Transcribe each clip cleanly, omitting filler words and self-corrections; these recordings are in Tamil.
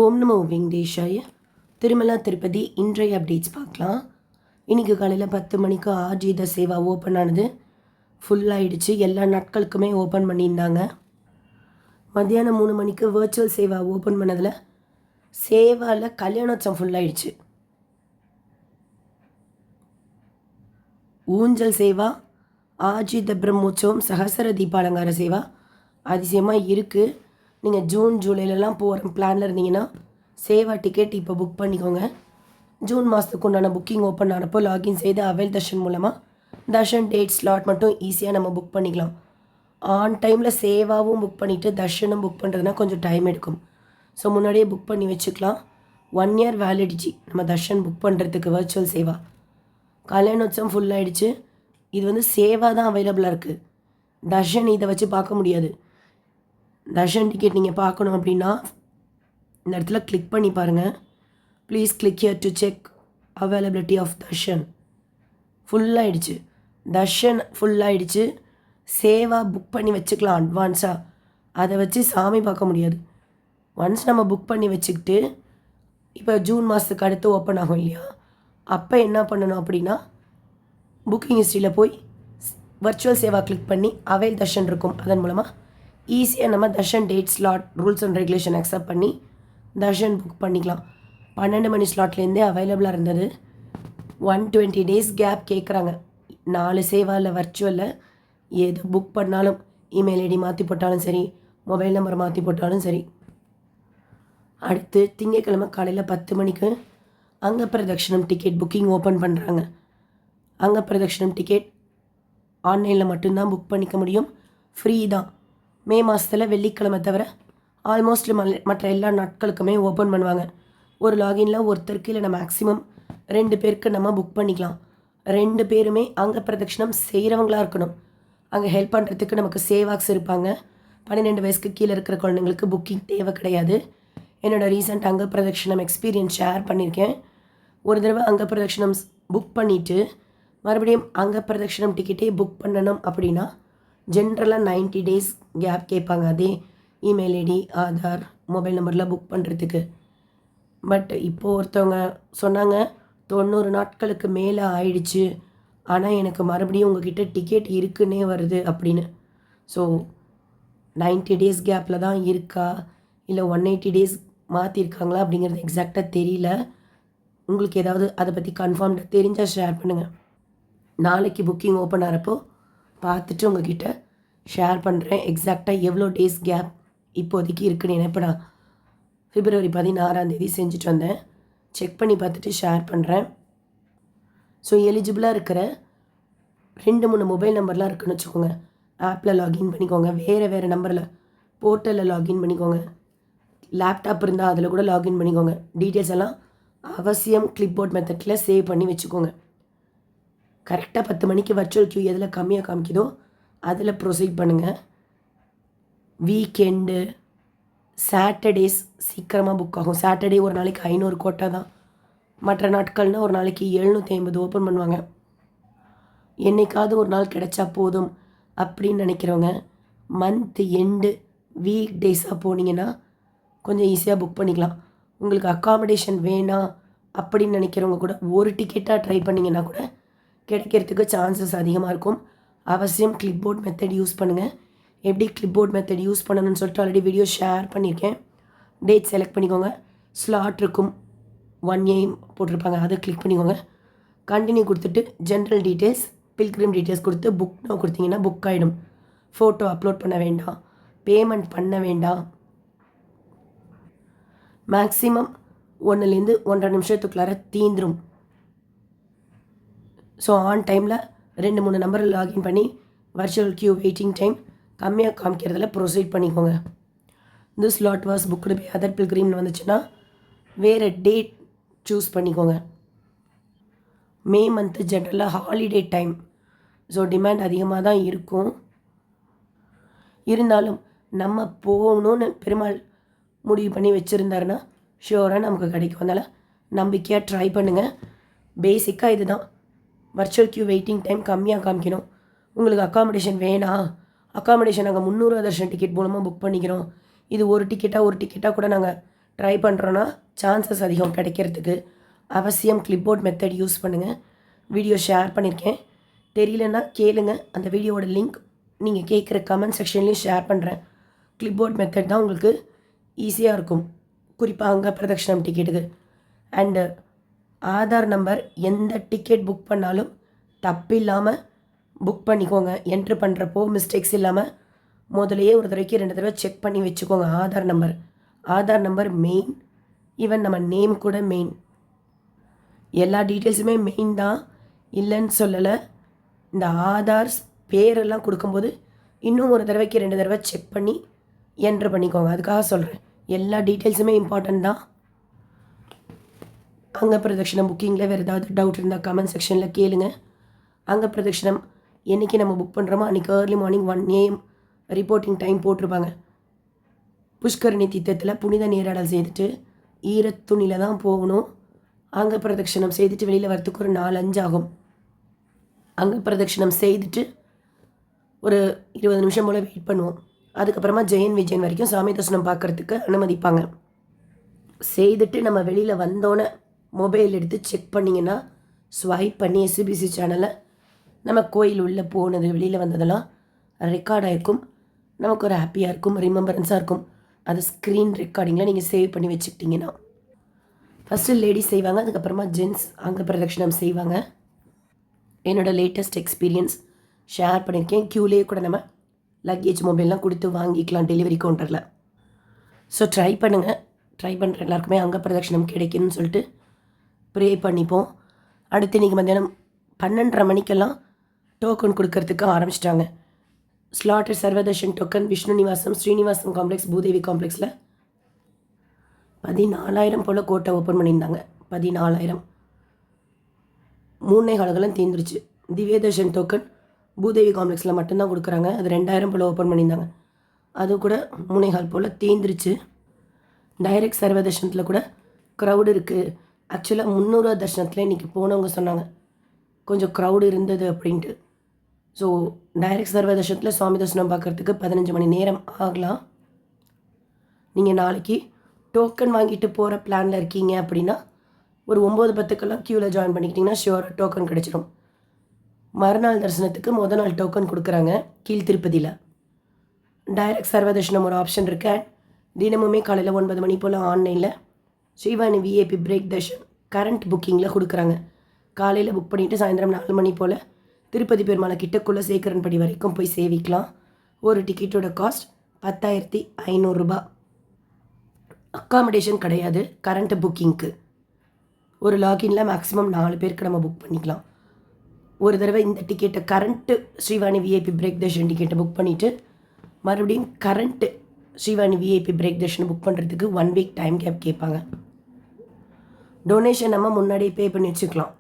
ஓம் நமோ வெங்கடேஷாய. திருமலா திருப்பதி இன்றைய அப்டேட்ஸ் பார்க்கலாம். இன்றைக்கி காலையில் 10 மணிக்கு ஆர்ஜித சேவா ஓப்பன் ஆனது. ஃபுல்லாகிடுச்சு. எல்லா நாட்களுக்குமே ஓப்பன் பண்ணியிருந்தாங்க. மத்தியானம் 3 மணிக்கு வர்ச்சுவல் சேவா ஓப்பன் பண்ணதில் சேவாவில் கல்யாணோத்சவம் ஃபுல்லாகிடுச்சு. ஊஞ்சல் சேவா, ஆஜித பிரம்மோற்சவம், சகசர தீபாலங்கார சேவா அதிசயமாக இருக்குது. நீங்கள் ஜூன் ஜூலைலலாம் போகிற பிளானில் இருந்தீங்கன்னா சேவா டிக்கெட் இப்போ புக் பண்ணிக்கோங்க. ஜூன் மாதத்துக்கு உண்டான புக்கிங் ஓப்பன் ஆனப்போ லாகின் செய்து அவைல் தர்ஷன் மூலமாக தர்ஷன் டேட் ஸ்லாட் மட்டும் ஈஸியாக நம்ம புக் பண்ணிக்கலாம். ஆன் டைமில் சேவாவும் புக் பண்ணிவிட்டு தர்ஷனும் புக் பண்ணுறதுனா கொஞ்சம் டைம் எடுக்கும். ஸோ முன்னாடியே புக் பண்ணி வச்சுக்கலாம். 1 இயர் வேலிடிட்டி நம்ம தர்ஷன் புக் பண்ணுறதுக்கு. வர்ச்சுவல் சேவா கல்யாணோத்சவம் ஃபுல்லாகிடுச்சு. இது சேவா தான் அவைலபிளாக இருக்குது. தர்ஷன் இதை வச்சு பார்க்க முடியாது. தர்ஷன் டிக்கெட் நீங்கள் பார்க்கணும் அப்படின்னா இந்த இடத்துல கிளிக் பண்ணி பாருங்கள். Please click here to check availability of darshan. ஃபுல்லாகிடுச்சு. தர்ஷன் ஃபுல்லாகிடுச்சு. சேவா புக் பண்ணி வச்சுக்கலாம் அட்வான்ஸாக. அதை வச்சு சாமி பார்க்க முடியாது. ஒன்ஸ் நம்ம புக் பண்ணி வச்சுக்கிட்டு இப்போ ஜூன் மாதத்துக்கு அடுத்து ஓப்பன் ஆகும் இல்லையா, அப்போ என்ன பண்ணணும் அப்படின்னா புக்கிங் ஹிஸ்ட்ரியில் போய் வர்ச்சுவல் சேவா கிளிக் பண்ணி அவைல் தர்ஷன் இருக்கும். அதன் மூலமாக ஈஸியாக நம்ம Darshan date slot rules and regulation accept பண்ணி தர்ஷன் புக் பண்ணிக்கலாம். 12 மணி ஸ்லாட்லேருந்தே அவைலபிளாக இருந்தது. 120 டேஸ் கேப் கேட்குறாங்க. 4 சேவாவில் வர்ச்சுவலில் எது புக் பண்ணாலும் இமெயில் ஐடி மாற்றி போட்டாலும் சரி, மொபைல் நம்பர் மாற்றி போட்டாலும் சரி. அடுத்து திங்கட்கிழமை காலையில் 10 மணிக்கு அங்க பிரதட்சணம் டிக்கெட் புக்கிங் ஓப்பன் பண்ணுறாங்க. அங்க பிரதட்சணம் டிக்கெட் ஆன்லைனில் மட்டும்தான் புக் பண்ணிக்க முடியும். ஃப்ரீ தான். மே மாதத்தில் வெள்ளிக்கிழமை தவிர ஆல்மோஸ்ட் மற்ற எல்லா நாட்களுக்குமே ஓப்பன் பண்ணுவாங்க. ஒரு லாகினில் ஒருத்தருக்கு இல்லைனா மேக்ஸிமம் 2 பேருக்கு நம்ம புக் பண்ணிக்கலாம். 2 பேருமே அங்க பிரதட்சணம் செய்கிறவங்களாக இருக்கணும். அங்கே ஹெல்ப் பண்ணுறதுக்கு நமக்கு சேவாக்ஸ் இருப்பாங்க. 12 வயசுக்கு கீழே இருக்கிற குழந்தைங்களுக்கு புக்கிங் தேவை கிடையாது. என்னோடய ரீசெண்ட் அங்க பிரதட்சணம் எக்ஸ்பீரியன்ஸ் ஷேர் பண்ணியிருக்கேன். ஒரு தடவை அங்க பிரதட்சணம் புக் பண்ணிவிட்டு மறுபடியும் அங்க பிரதட்சணம் டிக்கெட்டே புக் பண்ணணும் அப்படின்னா ஜென்ரலாக 90 டேஸ் கேப் கேட்பாங்க. அதே இமெயில் ஐடி, ஆதார், மொபைல் நம்பரில் புக் பண்ணுறதுக்கு. பட் இப்போது ஒருத்தவங்க சொன்னாங்க 90 நாட்களுக்கு மேலே ஆயிடுச்சு, ஆனால் எனக்கு மறுபடியும் உங்ககிட்ட டிக்கெட் இருக்குன்னே வருது அப்படின்னு. ஸோ 90 டேஸ் கேப்பில் தான் இருக்கா இல்லை 180 டேஸ் மாற்றிருக்காங்களா அப்படிங்கிறது எக்ஸாக்டாக தெரியல. உங்களுக்கு ஏதாவது அதை பற்றி கன்ஃபார்ம்டாக தெரிஞ்சால் ஷேர் பண்ணுங்கள். நாளைக்கு புக்கிங் ஓப்பன் ஆகிறப்போ பார்த்துட்டு உங்ககிட்ட ஷேர் பண்ணுறேன் எக்ஸாக்டாக எவ்வளோ டேஸ் கேப் இப்போதைக்கு இருக்குன்னு. இப்போ நான் பிப்ரவரி 16 செஞ்சுட்டு வந்தேன். செக் பண்ணி பார்த்துட்டு ஷேர் பண்ணுறேன். ஸோ எலிஜிபிளாக இருக்கிற 2-3 மொபைல் நம்பர்லாம் இருக்குன்னு வச்சுக்கோங்க. ஆப்பில் லாகின் பண்ணிக்கோங்க. வேறு நம்பரில் போர்ட்டலில் லாகின் பண்ணிக்கோங்க. லேப்டாப் இருந்தால் அதில் கூட லாகின் பண்ணிக்கோங்க. டீட்டெயில்ஸ் எல்லாம் அவசியம் கிளிப்போர்ட் மெத்தடில் சேவ் பண்ணி வச்சுக்கோங்க. கரெக்டாக 10 மணிக்கு வர்ச்சுவல் க்யூ எதில் கம்மியாக காமிக்குதோ அதில் ப்ரொசீட் பண்ணுங்கள். வீக்கெண்டு சாட்டர்டேஸ் சீக்கிரமாக புக் ஆகும். சாட்டர்டே ஒரு நாளைக்கு 500 கோட்டா தான். மற்ற நாட்கள்னால் ஒரு நாளைக்கு 750 ஓப்பன் பண்ணுவாங்க. என்றைக்காவது ஒரு நாள் கிடைச்சா போதும் அப்படின்னு நினைக்கிறவங்க மந்த் எண்டு வீக் டேஸாக போனீங்கன்னா கொஞ்சம் ஈஸியாக புக் பண்ணிக்கலாம். உங்களுக்கு அக்காமடேஷன் வேணாம் அப்படின்னு நினைக்கிறவங்க கூட ஒரு டிக்கெட்டாக ட்ரை பண்ணிங்கன்னா கூட கிடைக்கிறதுக்கு சான்சஸ் அதிகமாக இருக்கும். அவசியம் கிளிப்போர்ட் மெத்தட் யூஸ் பண்ணுங்கள். எப்படி கிளிப்போர்ட் மெத்தட் யூஸ் பண்ணணும்னு சொல்லிட்டு ஆல்ரெடி வீடியோ ஷேர் பண்ணியிருக்கேன். டேட் செலக்ட் பண்ணிக்கோங்க. ஸ்லாட் இருக்கும், 1 AM போட்டிருப்பாங்க, அதை கிளிக் பண்ணிக்கோங்க. கண்டினியூ கொடுத்துட்டு ஜென்ரல் டீட்டெயில்ஸ், பில்கிரிம் டீட்டெயில்ஸ் கொடுத்து புக் நோ கொடுத்தீங்கன்னா புக் ஆகிடும். ஃபோட்டோ அப்லோட் பண்ண வேண்டாம், பேமெண்ட் பண்ண வேண்டாம். மேக்ஸிமம் 1லேருந்து 1.5 நிமிஷத்துக்குள்ளார தீந்துடும். ஸோ ஆன் டைமில் 2-3 நம்பரில் லாகின் பண்ணி வர்ச்சுவல் க்யூ வெயிட்டிங் டைம் கம்மியாக காமிக்கிறதுல ப்ரொசீட் பண்ணிக்கோங்க. இந்த slot was booked by other பில்கிரிம்னு வந்துச்சுன்னா வேறு டேட் சூஸ் பண்ணிக்கோங்க. மே மந்த்து ஜென்ரலாக ஹாலிடே டைம். ஸோ டிமாண்ட் அதிகமாக தான் இருக்கும். இருந்தாலும் நம்ம போகணுன்னு பெருமாள் முடிவு பண்ணி வச்சுருந்தாருன்னா ஷியோராக நமக்கு கிடைக்கும். அதனால் நம்பிக்கையாக ட்ரை பண்ணுங்கள். பேசிக்காக இது தான். வர்ச்சுவல் க்யூ வெயிட்டிங் டைம் கம்மியாக காமிக்கணும். உங்களுக்கு அக்காமடேஷன் வேணாம், அக்காமடேஷன் நாங்கள் 300 தர்ஷன் டிக்கெட் மூலமாக புக் பண்ணிக்கிறோம், இது ஒரு டிக்கெட்டாக கூட நாங்கள் ட்ரை பண்ணுறோன்னா சான்சஸ் அதிகம் கிடைக்கிறதுக்கு. அவசியம் கிளிப்போர்ட் மெத்தட் யூஸ் பண்ணுங்கள். வீடியோ ஷேர் பண்ணியிருக்கேன், தெரியலன்னா கேளுங்க. அந்த வீடியோவோட லிங்க் நீங்கள் கேட்குற கமெண்ட் செக்ஷன்லேயும் ஷேர் பண்ணுறேன். கிளிப்போர்ட் மெத்தட் தான் உங்களுக்கு ஈஸியாக இருக்கும், குறிப்பாக அங்கே பிரதட்சணம் டிக்கெட்டுக்கு. அண்டு ஆதார் நம்பர் எந்த டிக்கெட் புக் பண்ணாலும் தப்பு இல்லாமல் புக் பண்ணிக்கோங்க. என்ட்ரு பண்ணுறப்போ மிஸ்டேக்ஸ் இல்லாமல் முதலையே ஒரு தடவைக்கு 2 தடவை செக் பண்ணி வச்சுக்கோங்க. Aadhaar number main. ஈவன் நம்ம நேம் கூட மெயின். எல்லா டீட்டெயில்ஸுமே மெயின் தான், இல்லைன்னு சொல்லலை. இந்த ஆதார் பேரெல்லாம் கொடுக்கும்போது இன்னும் ஒரு தடவைக்கு 2 தடவை செக் பண்ணி என்ட்ரு பண்ணிக்கோங்க. அதுக்காக சொல்கிறேன், எல்லா டீட்டெயில்ஸுமே இம்பார்ட்டன்ட் தான். அங்கே பிரதட்சணம் புக்கிங்கில் வேறு ஏதாவது டவுட் இருந்தால் கமெண்ட் செக்ஷனில் கேளுங்க. அங்கே பிரதட்சணம் என்றைக்கு நம்ம புக் பண்ணுறோமோ அன்றைக்கி early morning 1 AM reporting time போட்டிருப்பாங்க. புஷ்கரணி தீர்த்தத்தில் புனித நீராடல் செய்துட்டு ஈரத்துணியில் தான் போகணும். அங்கே பிரதட்சணம் செய்துட்டு வெளியில் வரத்துக்கு ஒரு 4-5 ஆகும். அங்கே பிரதட்சணம் செய்துட்டு ஒரு 20 நிமிஷம் போல் வெயிட் பண்ணுவோம். அதுக்கப்புறமா ஜெயன் விஜயன் வரைக்கும் சாமி தரிசனம் பார்க்குறதுக்கு அனுமதிப்பாங்க. செய்துட்டு நம்ம வெளியில் வந்தோன்னே மொபைல் எடுத்து செக் பண்ணிங்கன்னா ஸ்வைப் பண்ணி SBC சேனலை நம்ம கோயில் உள்ளே போனது வெளியில் வந்ததெல்லாம் ரெக்கார்ட் ஆகிருக்கும். நமக்கு ஒரு ஹாப்பியாக இருக்கும், ரிமெம்பரன்ஸாக இருக்கும். அது ஸ்க்ரீன் ரெக்கார்டிங்கில் நீங்கள் சேவ் பண்ணி வச்சுக்கிட்டிங்கன்னா. ஃபஸ்ட்டு லேடிஸ் செய்வாங்க, அதுக்கப்புறமா ஜென்ஸ் அங்கே பிரதட்சணம் செய்வாங்க. என்னோடய லேட்டஸ்ட் எக்ஸ்பீரியன்ஸ் ஷேர் பண்ணியிருக்கேன். க்யூலேயே கூட நம்ம லக்கேஜ் மொபைல்லாம் கொடுத்து வாங்கிக்கலாம் டெலிவரி கவுண்டரில். ஸோ ட்ரை பண்ணுங்கள். ட்ரை பண்ணுற எல்லாருக்குமே அங்கே பிரதட்சணம் கிடைக்கணும்னு சொல்லிட்டு ப்ரே பண்ணிப்போம். அடுத்து இன்றைக்கி மத்தியானம் 12:30 மணிக்கெல்லாம் டோக்கன் கொடுக்கறதுக்கு ஆரம்பிச்சிட்டாங்க. ஸ்லாட்டர் சர்வதர்ஷன் டோக்கன் விஷ்ணு நிவாசம், ஸ்ரீனிவாசம் காம்ப்ளெக்ஸ், பூதேவி காம்ப்ளெக்ஸில் 14,000 போல் கோட்டை ஓப்பன் பண்ணியிருந்தாங்க. 14,000 3 காலங்களும் தீர்ந்துருச்சு. திவ்யதர்ஷன் டோக்கன் பூதேவி காம்ப்ளெக்ஸில் மட்டும்தான் கொடுக்குறாங்க. அது 2,000 போல் ஓப்பன் பண்ணியிருந்தாங்க. அது கூட 3 போல் தீர்ந்துருச்சு. டைரக்ட் சர்வதர்ஷனத்தில் கூட க்ரௌடு இருக்குது. ஆக்சுவலாக 300 தர்ஷனத்தில் இன்றைக்கி போனவங்க சொன்னாங்க கொஞ்சம் க்ரௌடு இருந்தது அப்படின்ட்டு. ஸோ டைரக்ட் சர்வதர்ஷனத்தில் சுவாமி தரிசனம் பார்க்குறதுக்கு 15 மணி நேரம் ஆகலாம். நீங்கள் நாளைக்கு டோக்கன் வாங்கிட்டு போகிற பிளானில் இருக்கீங்க அப்படின்னா ஒரு 9:10 க்யூவில் ஜாயின் பண்ணிக்கிட்டிங்கன்னா ஷியோராக டோக்கன் கிடச்சிடும். மறுநாள் தரிசனத்துக்கு முதல் நாள் டோக்கன் கொடுக்குறாங்க கீழ் திருப்பதியில். டைரக்ட் சர்வதர்ஷனம் ஒரு ஆப்ஷன் இருக்கு. தினமுமே காலையில் 9 மணி போல் ஆன்லைனில் Srivani VIP break darshan current புக்கிங்கில் கொடுக்குறாங்க. காலையில் புக் பண்ணிவிட்டு சாயந்தரம் 4 மணி போல் திருப்பதி பெருமாளை கிட்டக்குள்ளே சேக்கரன்படி வரைக்கும் போய் சேவிக்கலாம். ஒரு டிக்கெட்டோட காஸ்ட் 10,500 ரூபா. அக்காமடேஷன் கிடையாது கரண்ட் புக்கிங்க்கு. ஒரு லாகின்ல மேக்ஸிமம் 4 பேருக்கு நம்ம புக் பண்ணிக்கலாம். ஒரு தடவை இந்த டிக்கெட்டை current Srivani VIP break Darshan டிக்கெட்டை புக் பண்ணிவிட்டு மறுபடியும் current Srivani VIP break Darshan book பண்ணுறதுக்கு 1 வீக் டைம் கேப் கேட்பாங்க. டொனேஷன் நம்ம முன்னாடியே பே பண்ணி வச்சுக்கலாம்.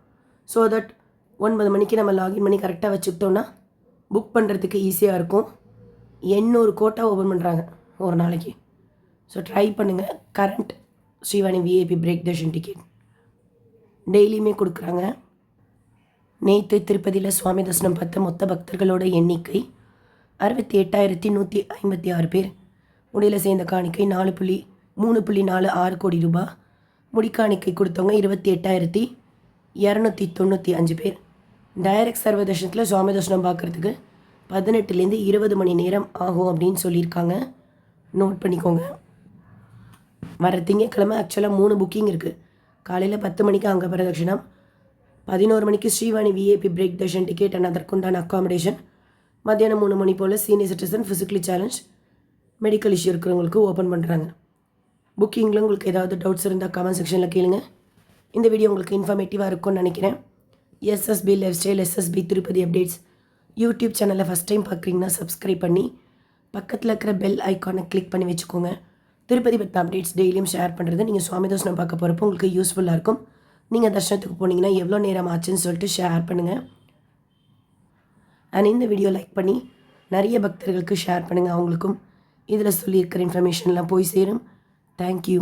ஸோ தட் 9 மணிக்கு நம்ம லாகின் பண்ணி கரெக்டாக வச்சுக்கிட்டோன்னா புக் பண்ணுறதுக்கு ஈஸியாக இருக்கும். 800 கோட்டா ஓப்பன் பண்ணுறாங்க ஒரு நாளைக்கு. ஸோ ட்ரை பண்ணுங்கள். Current Srivani VIP break darshan ticket டெய்லியுமே கொடுக்குறாங்க. நேற்று திருப்பதியில் சுவாமி தரிசனம் பார்த்த மொத்த பக்தர்களோட எண்ணிக்கை 68,156 பேர். முடியல சேர்ந்த காணிக்கை 3.46 கோடி ரூபாய். முடிக்காணிக்கை கொடுத்தவங்க 28,295 பேர். டைரக்ட் சர்வதர்ஷனத்தில் சுவாமி தரிசனம் பார்க்குறதுக்கு 18லேருந்து 20 மணி நேரம் ஆகும் அப்படின்னு சொல்லியிருக்காங்க. நோட் பண்ணிக்கோங்க. வர திங்கக்கிழமை ஆக்சுவலாக 3 புக்கிங் இருக்குது. காலையில் 10 மணிக்கு அங்கே பிரதட்சணம், 11 மணிக்கு Srivani VIP break darshan ticket and அதற்குண்டான அக்காமடேஷன், மத்தியானம் 3 மணி போல் senior citizen, physically challenge, medical issue இருக்கிறவங்களுக்கு ஓப்பன் பண்ணுறாங்க. புக்கிங்கில் உங்களுக்கு ஏதாவது டவுட்ஸ் இருந்தால் கமெண்ட் செக்ஷனில் கேளுங்க. இந்த வீடியோ உங்களுக்கு இன்ஃபர்மேட்டிவாக இருக்கும்னு நினைக்கிறேன். SSB life style, SSB Tirupati updates YouTube சேனலை ஃபஸ்ட் டைம் பார்க்குறீங்கன்னா சப்ஸ்கிரைப் பண்ணி பக்கத்தில் இருக்கிற பெல் ஐக்கானை கிளிக் பண்ணி வச்சுக்கோங்க. திருப்பதி பற்றி அப்டேட்ஸ் டெய்லியும் ஷேர் பண்ணுறது நீங்கள் சுவாமி தரிசனம் பார்க்க போகிறப்போ உங்களுக்கு யூஸ்ஃபுல்லாக இருக்கும். நீங்கள் தர்ஷனத்துக்கு போனீங்கன்னா எவ்வளோ நேரம் ஆச்சுன்னு சொல்லிட்டு ஷேர் பண்ணுங்கள். அண்ட் இந்த வீடியோ லைக் பண்ணி நிறைய பக்தர்களுக்கு ஷேர் பண்ணுங்கள். அவங்களுக்கும் இதில் சொல்லியிருக்கிற இன்ஃபர்மேஷன்லாம் போய் சேரும். தேங்க்யூ.